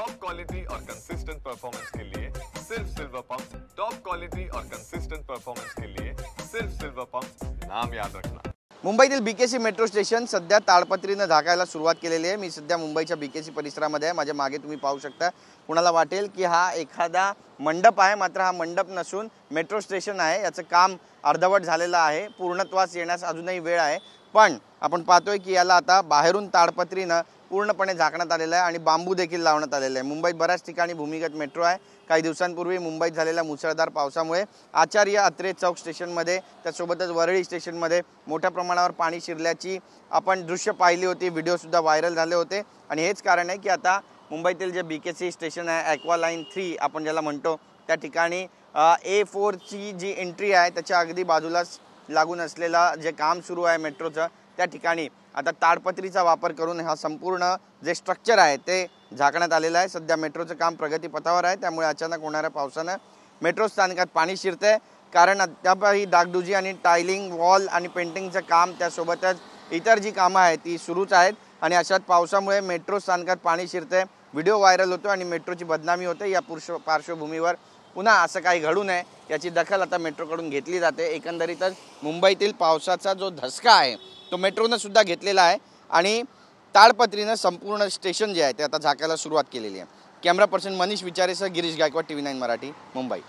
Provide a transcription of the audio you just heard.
Top quality और consistent performance के लिए सिर्फ सिल्वर पंप। टॉप क्वालिटी और कंसिस्टेंट परफॉर्मेंस के लिए सिर्फ सिल्वर पंप, नाम याद रखना। मुंबईतील बीकेसी मेट्रो स्टेशन सध्या ताडपत्रीने झाकायला सुरुवात केलेली आहे। मी सध्या मुंबईच्या बीकेसी परिसरामध्ये आहे। माझ्या मागे तुम्ही पाहू शकता। कुणाला वाटेल की हा एखादा मंडप आहे, मात्र हा मंडप नसून मेट्रो स्टेशन आहे। याचं काम अर्धवट झालेलं आहे, पूर्णत्वास येण्यास अजूनही वेळ आहे। पण आपण पाहतोय की याला आता बाहेरून ताडपत्रीने पूर्णपणे झाकण्यात आलेलं आहे आणि बांबू देखील लावण्यात आलेले आहे। मुंबईत बऱ्याच ठिकाणी भूमिगत मेट्रो आहे। काही दिवसांपूर्वी मुंबईत झालेल्या मुसळधार पावसामुळे आचार्य अत्रे चौक स्टेशनमध्ये त्यासोबतच वरळी स्टेशनमध्ये मोठ्या प्रमाणावर पाणी शिरल्याची आपण दृश्य पाहिली होती। व्हिडिओ सुद्धा व्हायरल झाले होते आणि हेच कारण आहे की आता मुंबईतील जे बीकेसी स्टेशन आहे, ॲक्वा लाईन 3 आपण ज्याला म्हणतो, त्या ठिकाणी A4 ची जी एंट्री आहे त्याच्या अगदी बाजूलाच लागून असलेला जे काम सुरू आहे मेट्रोचं, त्या ठिकाणी आता ताडपत्रीचा वापर करून हा संपूर्ण जे स्ट्रक्चर आहे ते झाकण्यात आलेलं आहे। सध्या मेट्रोचं काम प्रगतीपथावर आहे, त्यामुळे अचानक होणाऱ्या पावसानं मेट्रो स्थानकात पाणी शिरते। कारण अद्यापही डागडुजी आणि टायलिंग, वॉल आणि पेंटिंगचं काम, त्यासोबतच इतर जी कामं आहेत ती सुरूच आहेत आणि अशात पावसामुळे मेट्रो स्थानकात पाणी शिरते, व्हिडिओ व्हायरल होतो आणि मेट्रोची बदनामी होते। या पार्श्वभूमीवर पुन्हा असं काही घडू नये याची दखल आता मेट्रोकडून घेतली जाते। एकंदरीतच मुंबईतील पावसाचा जो धसका आहे तो मेट्रोने सुद्धा घेतलेला आहे आणि ताडपत्रीने संपूर्ण स्टेशन जे आहे ते आता झाकायला सुरुवात केलेली आहे। कॅमेरा पर्सन मनीष विचारेसह गिरीश गायकवाड, TV9 मराठी, मुंबई।